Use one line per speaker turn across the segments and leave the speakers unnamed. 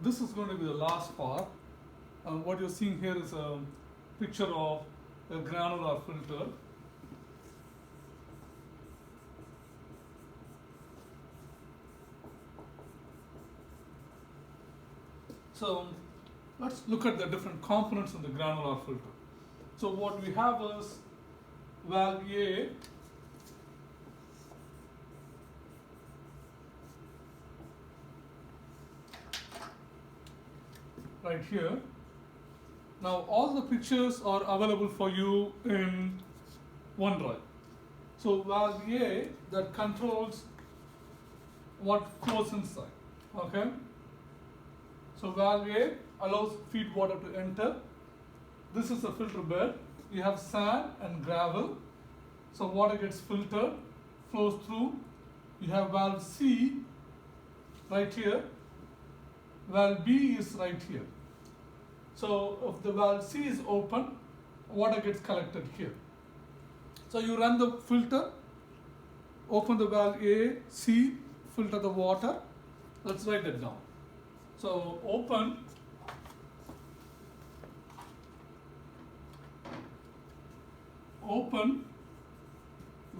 this is going to be the last part. What you're seeing here is a picture of a granular filter. So let's look at the different components in the granular filter. So what we have is valve A, right here. Now all the pictures are available for you in OneDrive. So valve A that controls what flows inside. Okay. So valve A allows feed water to enter. This is a filter bed. You have sand and gravel. So water gets filtered, flows through. You have valve C right here. Valve B is right here. So if the valve C is open, water gets collected here. So you run the filter, open the valve A, C, filter the water. Let's write that down. So open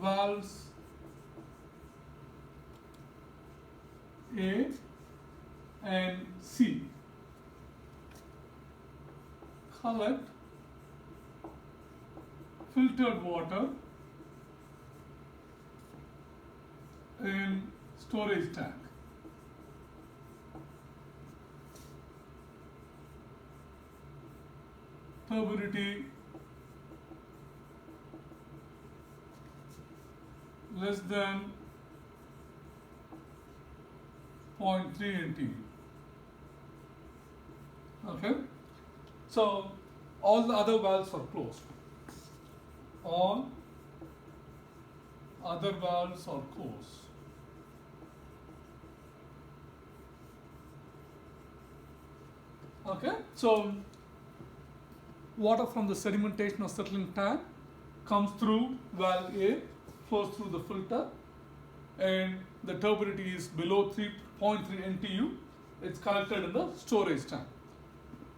valves A and C. Collect filtered water in storage tank. Turbidity less than 0.3 NT. Okay, so all the other valves are closed. All other valves are closed. Okay, so water from the sedimentation or settling tank comes through valve A, flows through the filter, and the turbidity is below 3.3 NTU. It's collected in the storage tank.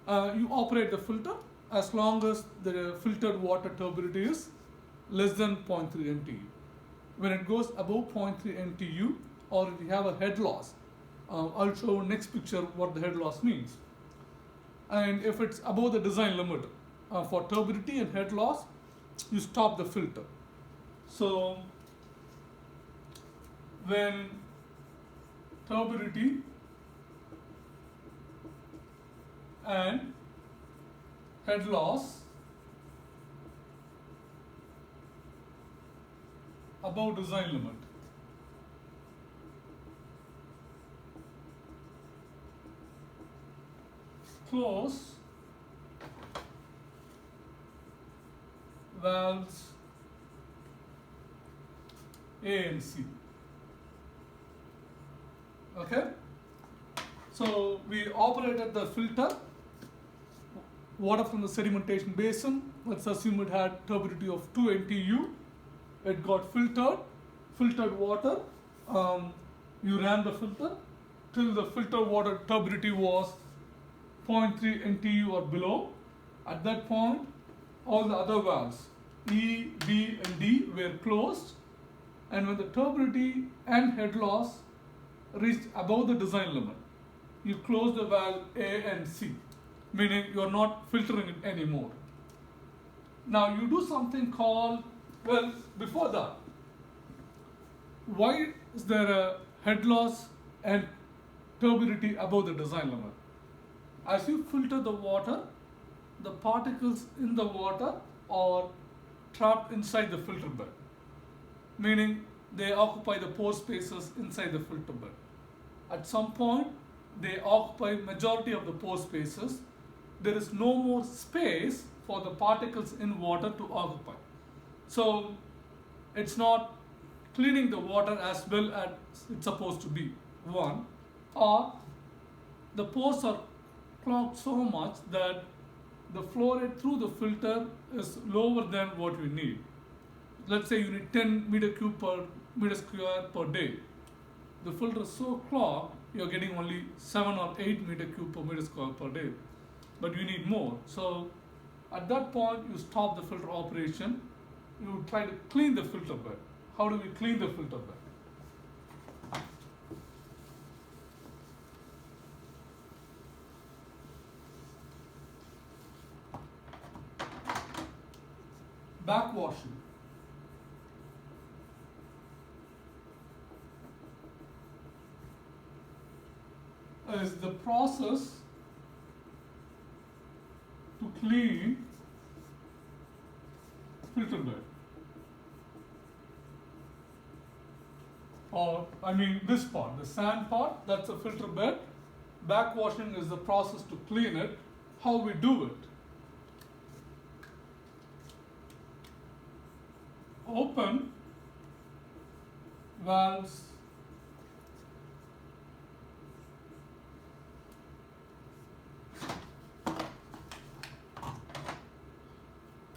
You operate the filter as long as the filtered water turbidity is less than 0.3 NTU. When it goes above 0.3 NTU, or if you have a head loss, I'll show next picture what the head loss means. And if it's above the design limit for turbidity and head loss, you stop the filter. So when turbidity and head loss above design limit, close valves A and C. Okay, so we operated the filter, water from the sedimentation basin. Let's assume it had turbidity of 2 NTU. It got filtered water. You ran the filter till the filtered water turbidity was 0.3 NTU or below. At that point, all the other valves, E, B, and D, were closed. And when the turbidity and head loss reached above the design limit, you close the valve A and C, meaning you are not filtering it anymore. Now you do something called, well, before that, why is there a head loss and turbidity above the design limit? As you filter the water, the particles in the water are trapped inside the filter bed, meaning they occupy the pore spaces inside the filter bed. At some point, they occupy majority of the pore spaces. There is no more space for the particles in water to occupy. So it's not cleaning the water as well as it's supposed to be, one, or the pores are clogged so much that the flow rate through the filter is lower than what we need. Let's say you need 10 meter cube per meter square per day. The filter is so clogged you're getting only 7 or 8 meter cube per meter square per day, but you need more. So at that point, you stop the filter operation. You try to clean the filter bed. How do we clean the filter bed? Backwashing. Is the process to clean filter bed. Or, I mean this part, the sand part, that's a filter bed. Backwashing is the process to clean it. How we do it? Open valves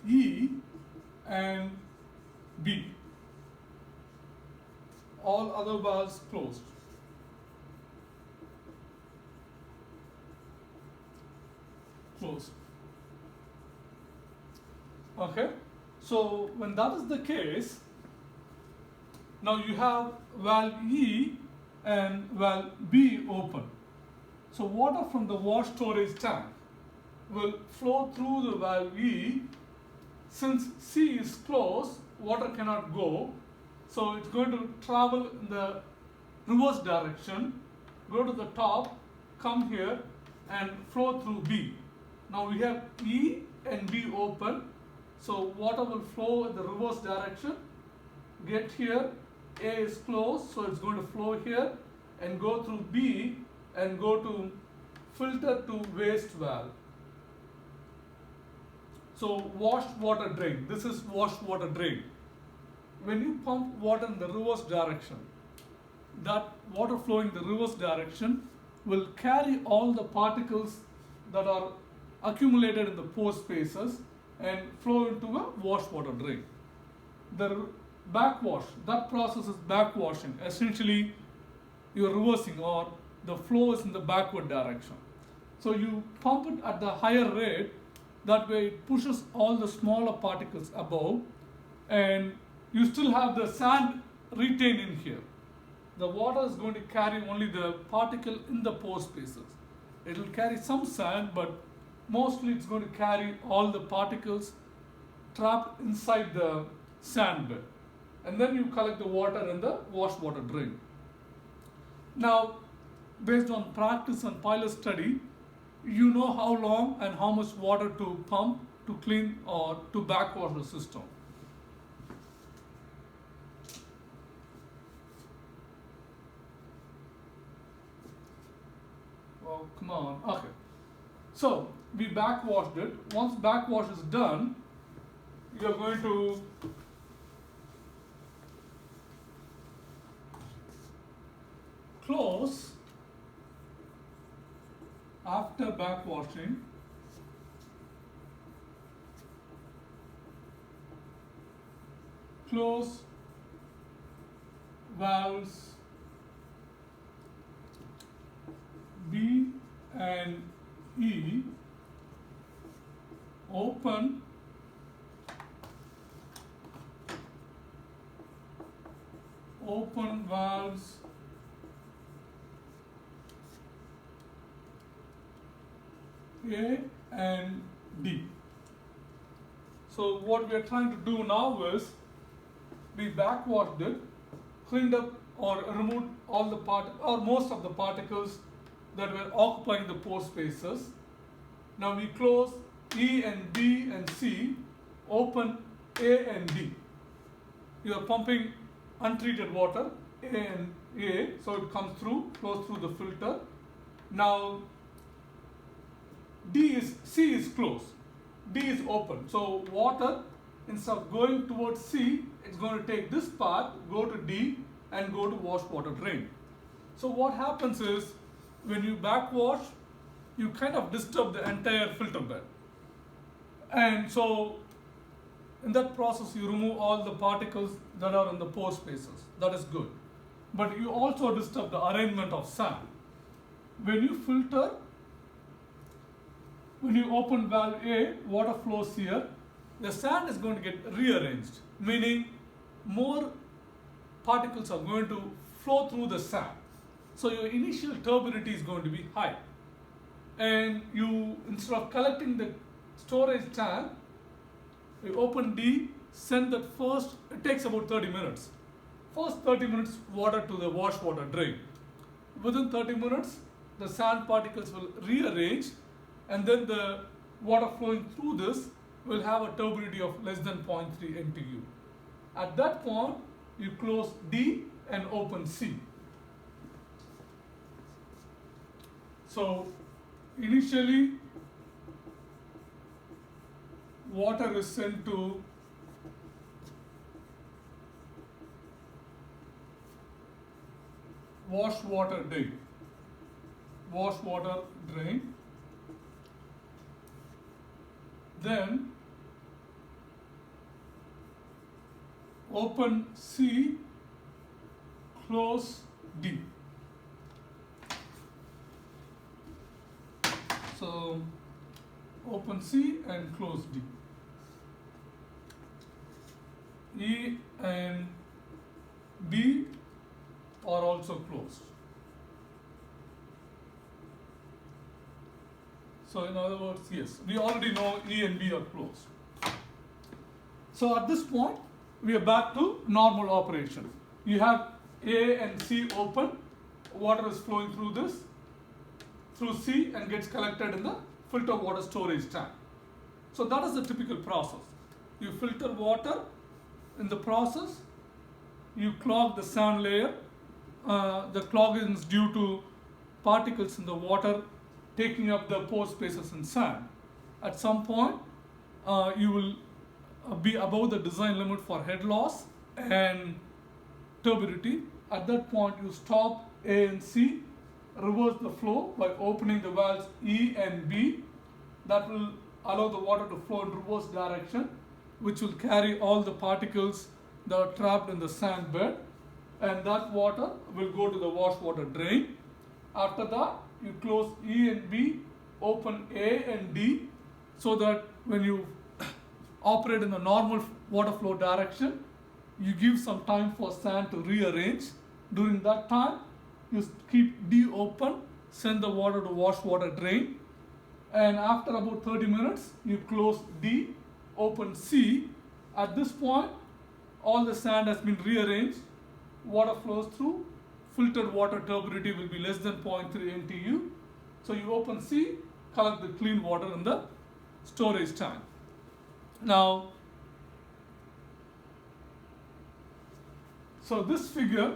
E and B. All other valves closed. Closed. Okay? So when that is the case, now you have valve E and valve B open. So water from the wash storage tank will flow through the valve E. Since C is closed, water cannot go. So it's going to travel in the reverse direction, go to the top, come here and flow through B. Now we have E and B open. So water will flow in the reverse direction, get here, A is closed, so it's going to flow here and go through B and go to filter to waste valve. So wash water drain, this is wash water drain. When you pump water in the reverse direction, that water flowing in the reverse direction will carry all the particles that are accumulated in the pore spaces and flow into a wash water drain. The backwash, that process is backwashing. Essentially, you're reversing or the flow is in the backward direction. So you pump it at the higher rate, that way it pushes all the smaller particles above and you still have the sand retained in here. The water is going to carry only the particle in the pore spaces. It will carry some sand, but mostly it's going to carry all the particles trapped inside the sand bed. And then you collect the water in the wash water drain. Now, based on practice and pilot study, you know how long and how much water to pump to clean or to backwash the system. Oh, come on. Okay. So we backwashed it. Once backwash is done, you're going to close after backwashing. Close valves B and E, open valves A and D. So what we are trying to do now is we backwashed it, cleaned up or removed all the most of the particles that were occupying the pore spaces. Now we close E and B and C, open A and D. You are pumping untreated water, A and A, so it comes through, flows through the filter. Now C is closed, D is open. So water, instead of going towards C, it's going to take this path, go to D and go to wash water drain. So what happens is, when you backwash, you kind of disturb the entire filter bed. And so in that process, you remove all the particles that are in the pore spaces. That is good. But you also disturb the arrangement of sand. when you filter, when you open valve A, water flows here, the sand is going to get rearranged, meaning more particles are going to flow through the sand. So your initial turbidity is going to be high. And you, instead of collecting the storage tank, you open D, send that first, it takes about 30 minutes. First 30 minutes water to the wash water drain. Within 30 minutes, the sand particles will rearrange, and then the water flowing through this will have a turbidity of less than 0.3 NTU. At that point, you close D and open C. So initially, water is sent to wash water drain. Wash water drain. Then open C, close D. So open C and close D. E and B are also closed. So in other words, yes, we already know E and B are closed. So at this point, we are back to normal operation. You have A and C open, water is flowing through this, through C, and gets collected in the filter water storage tank. So that is the typical process. You filter water. In the process, you clog the sand layer. The clogging is due to particles in the water taking up the pore spaces in sand. At some point, you will be above the design limit for head loss and turbidity. At that point, you stop A and C, reverse the flow by opening the valves E and B. That will allow the water to flow in reverse direction, which will carry all the particles that are trapped in the sand bed, and that water will go to the wash water drain. After that, you close E and B, open A and D, so that when you operate in the normal water flow direction, you give some time for sand to rearrange. During that time, you keep D open, send the water to wash water drain, and after about 30 minutes, you close D, open C. At this point, all the sand has been rearranged, water flows through, filtered water turbidity will be less than 0.3 NTU. So you open C, collect the clean water in the storage tank. Now, so this figure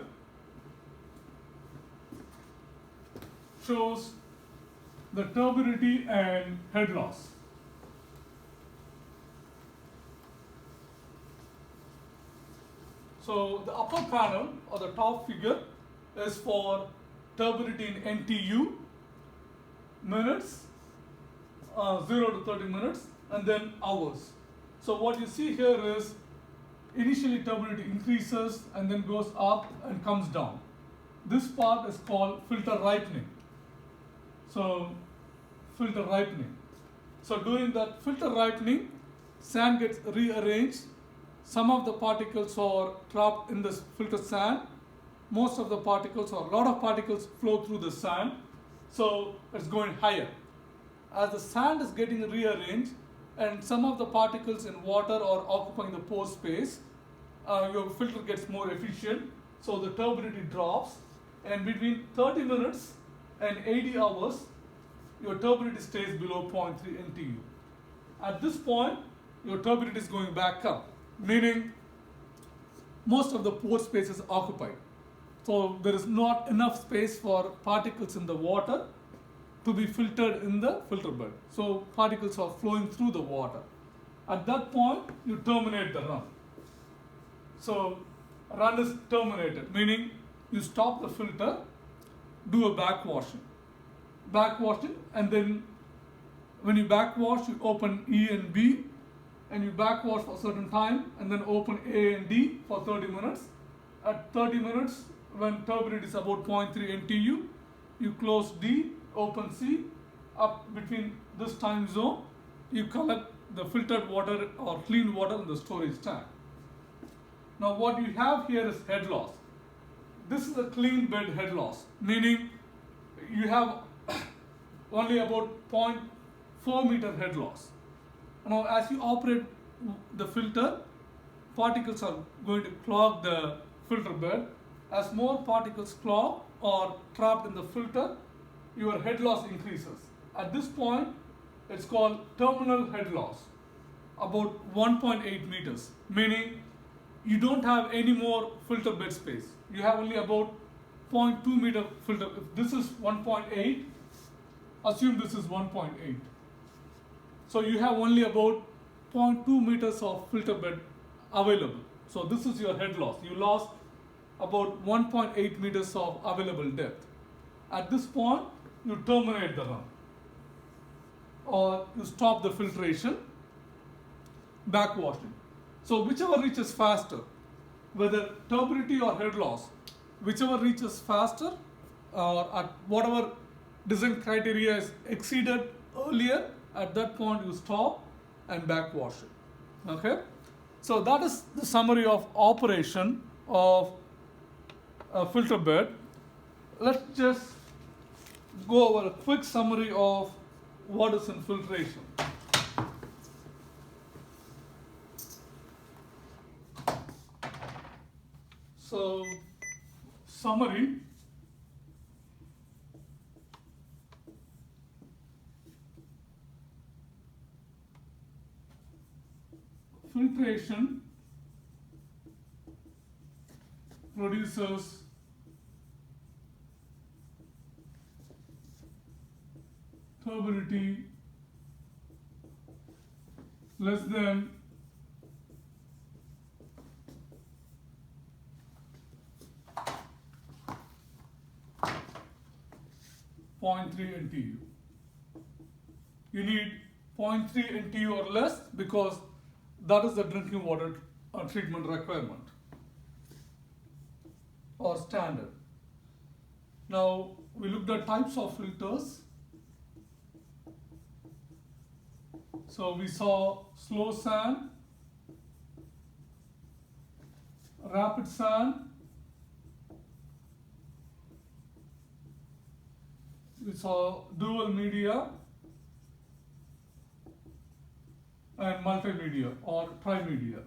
shows the turbidity and head loss. So the upper panel or the top figure is for turbidity in NTU, minutes, 0 to 30 minutes, and then hours. So what you see here is initially turbidity increases and then goes up and comes down. This part is called filter ripening. So filter ripening. So during that filter ripening, sand gets rearranged. Some of the particles are trapped in this filter sand. Most of the particles, or a lot of particles, flow through the sand. So it's going higher. As the sand is getting rearranged and some of the particles in water are occupying the pore space, your filter gets more efficient. So the turbidity drops. And between 30 minutes and 80 hours, your turbidity stays below 0.3 NTU. At this point, your turbidity is going back up, meaning most of the pore space is occupied. So there is not enough space for particles in the water to be filtered in the filter bed. So particles are flowing through the water. At that point, you terminate the run. So run is terminated, meaning you stop the filter, do a backwashing. Backwashing, and then when you backwash, you open E and B, and you backwash for a certain time, and then open A and D for 30 minutes. At 30 minutes, when turbidity is about 0.3 NTU, you close D open sea, up between this time zone, you collect the filtered water or clean water in the storage tank. Now what you have here is head loss. This is a clean bed head loss, meaning you have only about 0.4 meter head loss. Now as you operate the filter, particles are going to clog the filter bed. As more particles clog or trapped in the filter, your head loss increases. At this point, it's called terminal head loss, about 1.8 meters, meaning you don't have any more filter bed space. You have only about 0.2 meter filter. If this is 1.8, assume this is 1.8. So you have only about 0.2 meters of filter bed available. So this is your head loss. You lost about 1.8 meters of available depth. At this point, you terminate the run or you stop the filtration, backwashing. So whichever reaches faster, whether turbidity or head loss, whichever reaches faster or at whatever design criteria is exceeded earlier, at that point you stop and backwash it. Okay? So that is the summary of operation of a filter bed. Let's just go over a quick summary of what is in filtration. So, summary. Filtration produces turbidity less than 0.3 NTU. You need 0.3 NTU or less because that is the drinking water treatment requirement or standard. Now we looked at types of filters. So we saw slow sand, rapid sand, we saw dual media and multimedia or trimedia.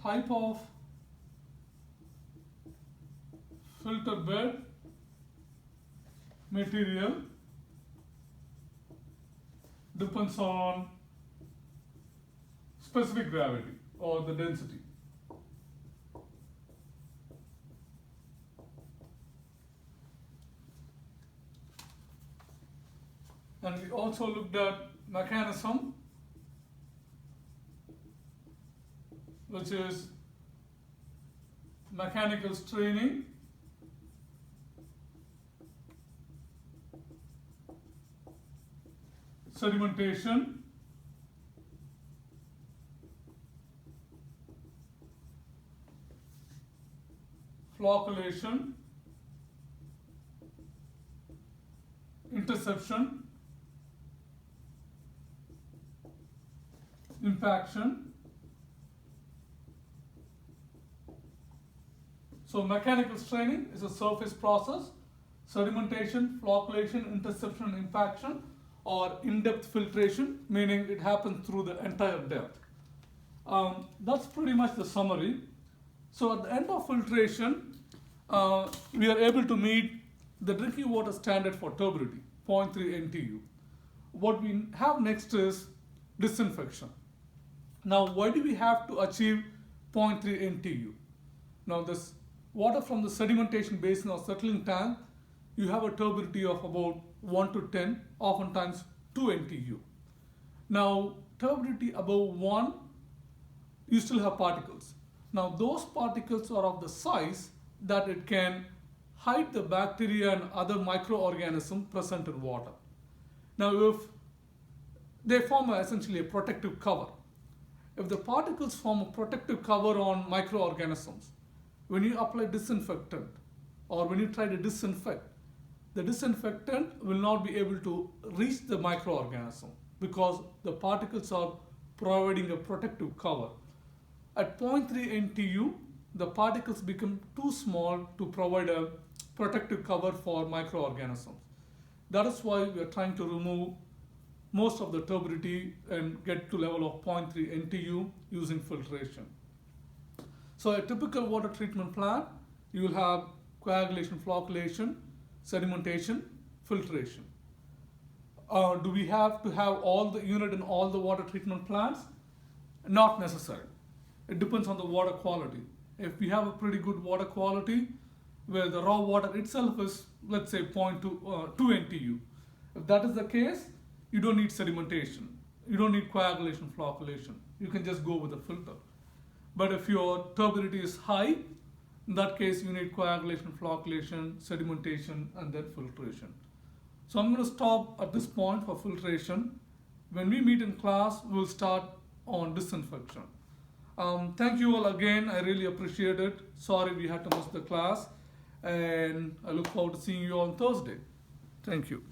Type of filter bed material depends on specific gravity or the density. And we also looked at mechanism, which is mechanical straining, sedimentation, flocculation, interception, impaction. So mechanical straining is a surface process, sedimentation, flocculation, interception, impaction, or in-depth filtration, meaning it happens through the entire depth. That's pretty much the summary. So at the end of filtration, we are able to meet the drinking water standard for turbidity, 0.3 NTU. What we have next is disinfection. Now, why do we have to achieve 0.3 NTU? Now, this water from the sedimentation basin or settling tank, you have a turbidity of about 1 to 10, oftentimes 2 NTU. Now, turbidity above 1, you still have particles. Now, those particles are of the size that it can hide the bacteria and other microorganisms present in water. Now, if they form essentially a protective cover. if the particles form a protective cover on microorganisms, when you apply disinfectant or when you try to disinfect, the disinfectant will not be able to reach the microorganism because the particles are providing a protective cover. At 0.3 NTU, the particles become too small to provide a protective cover for microorganisms. That is why we are trying to remove most of the turbidity and get to level of 0.3 NTU using filtration. So a typical water treatment plant, you will have coagulation, flocculation, sedimentation, filtration. Do we have to have all the unit in all the water treatment plants? Not necessary. It depends on the water quality. If we have a pretty good water quality, where the raw water itself is, let's say, 0.2 NTU. If that is the case, you don't need sedimentation. You don't need coagulation, flocculation. You can just go with a filter. But if your turbidity is high, in that case, you need coagulation, flocculation, sedimentation, and then filtration. So I'm going to stop at this point for filtration. When we meet in class, we'll start on disinfection. Thank you all again. I really appreciate it. Sorry we had to miss the class. And I look forward to seeing you on Thursday. Thank you.